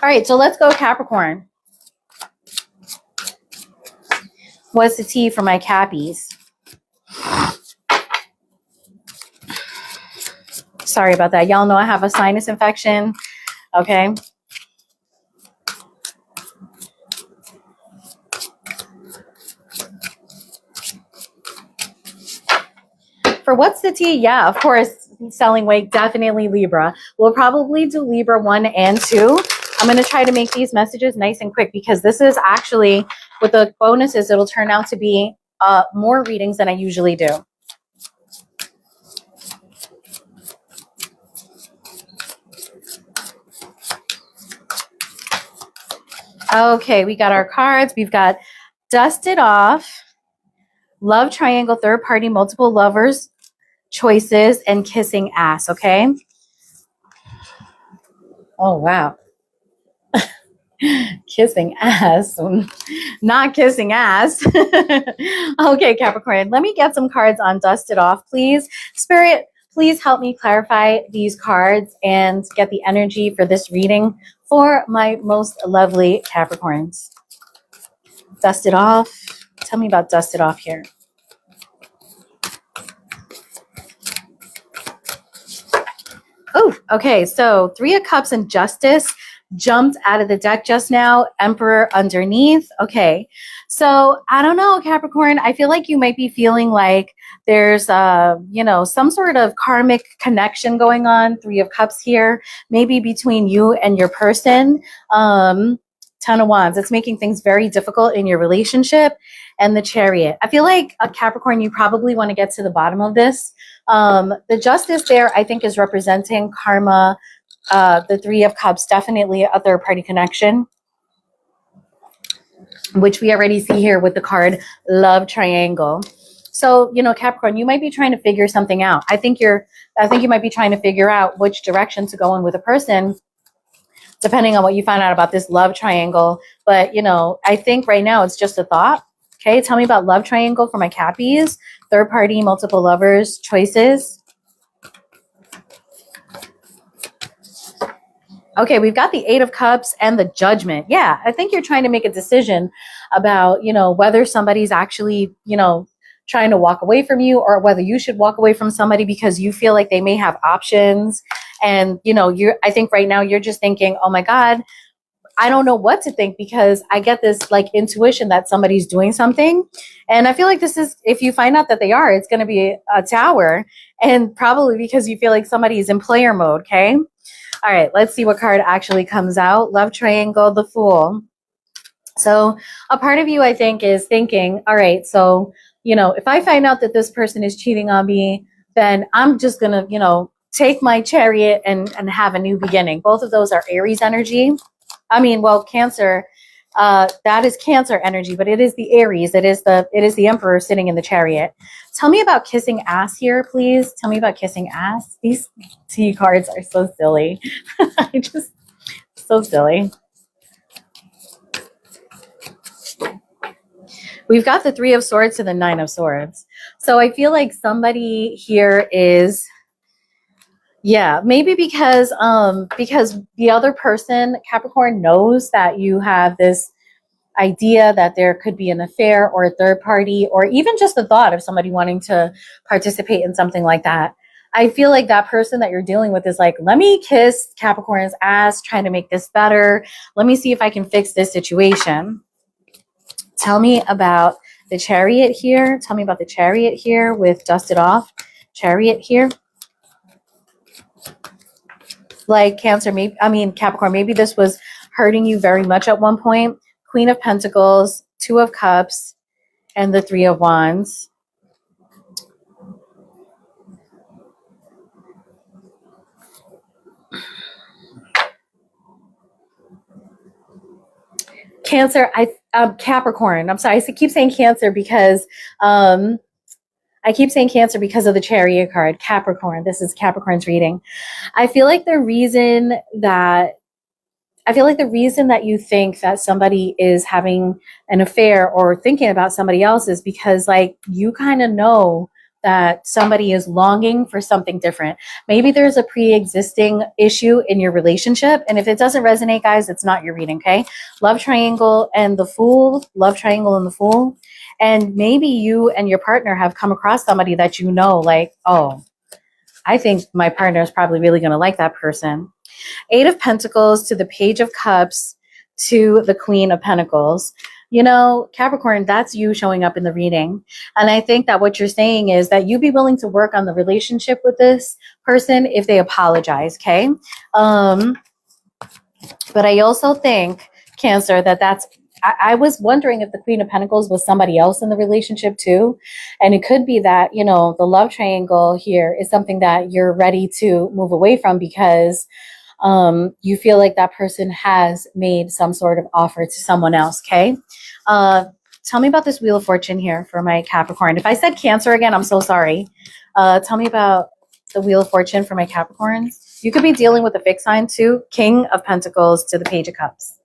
right, so let's go Capricorn. What's the tea for my Cappies? Sorry about that. Y'all know I have a sinus infection. Okay. For what's the tea? Yeah, of course, selling weight, definitely Libra. We'll probably do Libra 1 and 2. I'm going to try to make these messages nice and quick because this is actually, with the bonuses, it'll turn out to be more readings than I usually do. Okay, we got our cards. We've got Dusted Off, Love Triangle, Third Party, Multiple Lovers, Choices, and Kissing Ass, okay? Oh, wow. Kissing ass. Not kissing ass. Okay, Capricorn, let me get some cards on Dusted Off, please. Spirit, please help me clarify these cards and get the energy for this reading for my most lovely Capricorns. Dusted Off. Tell me about Dusted Off here. Oh, okay. So 3 of Cups and Justice jumped out of the deck just now. Emperor underneath. Okay. So I don't know, Capricorn. I feel like you might be feeling like there's some sort of karmic connection going on. 3 of Cups here, maybe between you and your person. 10 of Wands. It's making things very difficult in your relationship. And the Chariot. I feel like a Capricorn, you probably want to get to the bottom of this. The Justice there, I think, is representing karma. The 3 of Cups, definitely a third party connection, which we already see here with the card Love Triangle. So, Capricorn, you might be trying to figure something out. I think you might be trying to figure out which direction to go in with a person, depending on what you find out about this love triangle. But, I think right now it's just a thought. Okay, tell me about Love Triangle for my Cappies. Third party, multiple lovers, choices. Okay, we've got the 8 of Cups and the Judgment. Yeah, I think you're trying to make a decision about, whether somebody's actually, trying to walk away from you, or whether you should walk away from somebody because you feel like they may have options. And, I think right now you're just thinking, oh my God, I don't know what to think because I get this like intuition that somebody's doing something. And I feel like this is, if you find out that they are, it's going to be a Tower, and probably because you feel like somebody is in player mode. Okay. All right. Let's see what card actually comes out. Love Triangle, the Fool. So a part of you, I think, is thinking, all right, so, if I find out that this person is cheating on me, then I'm just going to, take my Chariot and have a new beginning. Both of those are Aries energy. Cancer, that is Cancer energy, but it is the Aries. It is the Emperor sitting in the Chariot. Tell me about Kissing Ass here, please. Tell me about Kissing Ass. These T cards are so silly. So silly. We've got the 3 of Swords to the 9 of Swords. So I feel like somebody here is, maybe because the other person, Capricorn, knows that you have this idea that there could be an affair or a third party, or even just the thought of somebody wanting to participate in something like that. I feel like that person that you're dealing with is like, let me kiss Capricorn's ass, trying to make this better. Let me see if I can fix this situation. Tell me about the Chariot here. Tell me about the Chariot here with Dusted Off. Chariot here. Like Capricorn, maybe this was hurting you very much at one point. Queen of Pentacles, 2 of Cups, and the 3 of Wands. Cancer, Capricorn. I'm sorry, I keep saying Cancer because of the Chariot card. Capricorn. This is Capricorn's reading. I feel like the reason that you think that somebody is having an affair or thinking about somebody else is because, like, you kind of know that somebody is longing for something different. Maybe there's a pre-existing issue in your relationship. And if it doesn't resonate, guys, it's not your reading, okay? Love triangle and the Fool, love triangle and the Fool. And maybe you and your partner have come across somebody that you know, like, oh, I think my partner is probably really going to like that person. 8 of Pentacles to the Page of Cups to the Queen of Pentacles. You know, Capricorn, that's you showing up in the reading. And I think that what you're saying is that you'd be willing to work on the relationship with this person if they apologize, okay? But I also think, Cancer, that's... I was wondering if the Queen of Pentacles was somebody else in the relationship too. And it could be that, you know, the love triangle here is something that you're ready to move away from because you feel like that person has made some sort of offer to someone else, okay? Tell me about this Wheel of Fortune here for my Capricorn. If I said Cancer again, I'm so sorry. Tell me about the Wheel of Fortune for my Capricorns. You could be dealing with a fixed sign too. King of Pentacles to the Page of Cups.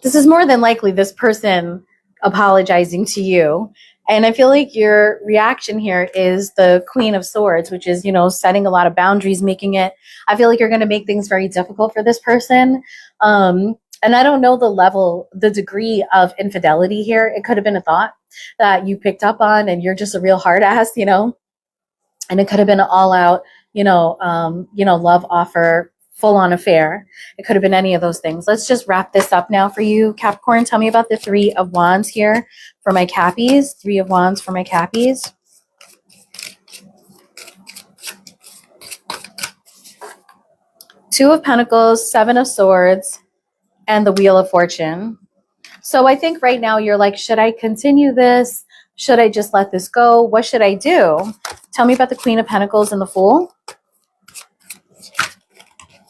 This is more than likely this person apologizing to you. And I feel like your reaction here is the Queen of Swords, which is, you know, setting a lot of boundaries, making it, I feel like you're going to make things very difficult for this person. And I don't know the degree of infidelity here. It could have been a thought that you picked up on and you're just a real hard ass, you know, and it could have been an all out, love offer, full-on affair. It could have been any of those things. Let's just wrap this up now for you, Capricorn. Tell me about the 3 of Wands here for my Cappies. 3 of Wands for my Cappies. Two of Pentacles, 7 of Swords, and the Wheel of Fortune. So I think right now you're like, should I continue this? Should I just let this go? What should I do? Tell me about the Queen of Pentacles and the Fool.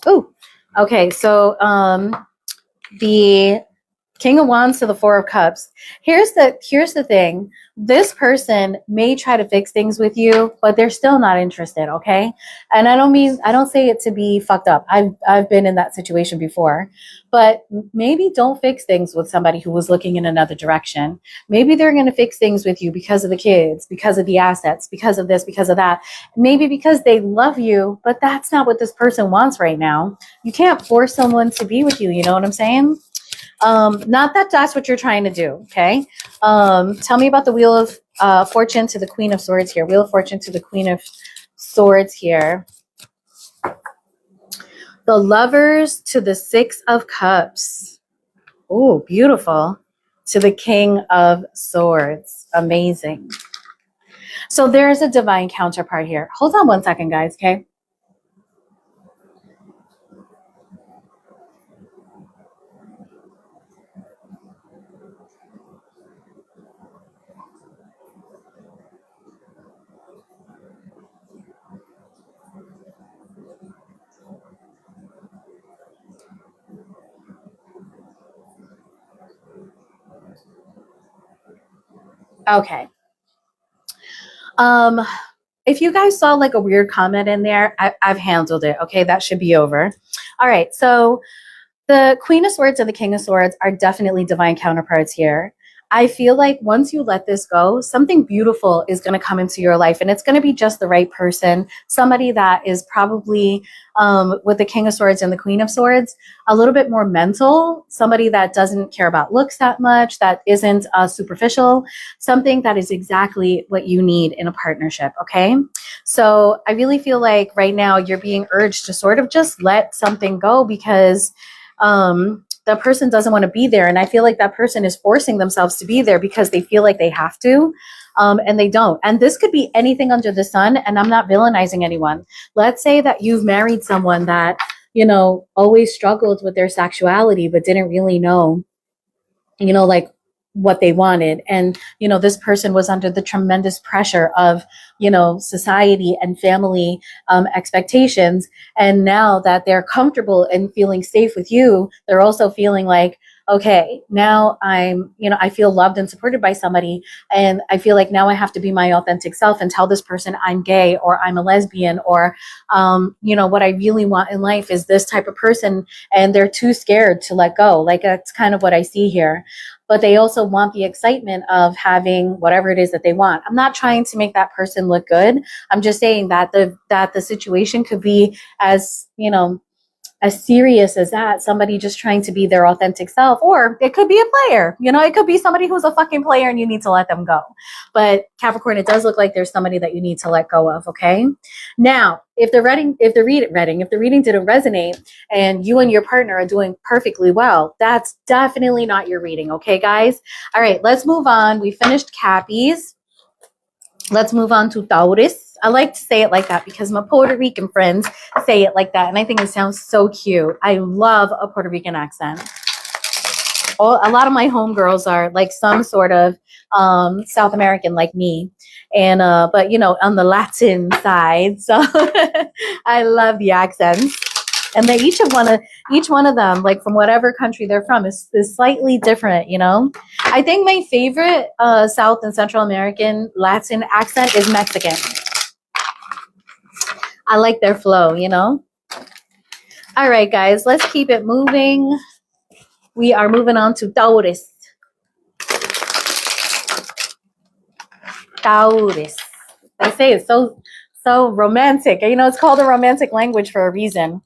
Oh, okay. So the King of Wands to the 4 of Cups. Here's the thing. This person may try to fix things with you, but they're still not interested, okay? And I don't say it to be fucked up. I've been in that situation before. But maybe don't fix things with somebody who was looking in another direction. Maybe they're going to fix things with you because of the kids, because of the assets, because of this, because of that. Maybe because they love you, but that's not what this person wants right now. You can't force someone to be with you, you know what I'm saying? Not that that's what you're trying to do, okay? Tell me about the Wheel of Fortune to the Queen of Swords here. Wheel of Fortune to the Queen of Swords here. The Lovers to the 6 of Cups. Oh, beautiful. To the King of Swords. Amazing. So there's a divine counterpart here. Hold on one second, guys, okay? Okay. If you guys saw like a weird comment in there, I've handled it. Okay, that should be over. All right, so the Queen of Swords and the King of Swords are definitely divine counterparts here. I feel like once you let this go, something beautiful is going to come into your life, and it's going to be just the right person. Somebody that is probably, with the King of Swords and the Queen of Swords, a little bit more mental, somebody that doesn't care about looks that much, that isn't superficial, something that is exactly what you need in a partnership, okay? So I really feel like right now you're being urged to sort of just let something go because the person doesn't want to be there. And I feel like that person is forcing themselves to be there because they feel like they have to, and they don't. And this could be anything under the sun, and I'm not villainizing anyone. Let's say that you've married someone that, you know, always struggled with their sexuality, but didn't really know, you know, like what they wanted. And, you know, this person was under the tremendous pressure of, you know, society and family expectations. And now that they're comfortable and feeling safe with you, they're also feeling like, okay, now I'm, you know, I feel loved and supported by somebody. And I feel like now I have to be my authentic self and tell this person I'm gay or I'm a lesbian or, you know, what I really want in life is this type of person. And they're too scared to let go. Like that's kind of what I see here. but they also want the excitement of having whatever it is that they want. I'm not trying to make that person look good. I'm just saying that the situation could be as, you know, as serious as that, somebody just trying to be their authentic self, or it could be a player, you know, it could be somebody who's a fucking player and you need to let them go. But Capricorn, it does look like there's somebody that you need to let go of. Okay. Now, if the reading didn't resonate and you and your partner are doing perfectly well, that's definitely not your reading. Okay, guys. All right, let's move on. We finished Cappies. Let's move on to Taurus. I like to say it like that because my Puerto Rican friends say it like that. And I think it sounds so cute. I love a Puerto Rican accent. A lot of my homegirls are like some sort of South American like me. And, but, you know, on the Latin side. So I love the accents. And they each one of them, like from whatever country they're from, is slightly different, you know. I think my favorite South and Central American Latin accent is Mexican. I like their flow, you know. All right, guys, let's keep it moving. We are moving on to Taurus. Taurus. I say it's so romantic. You know, it's called a romantic language for a reason.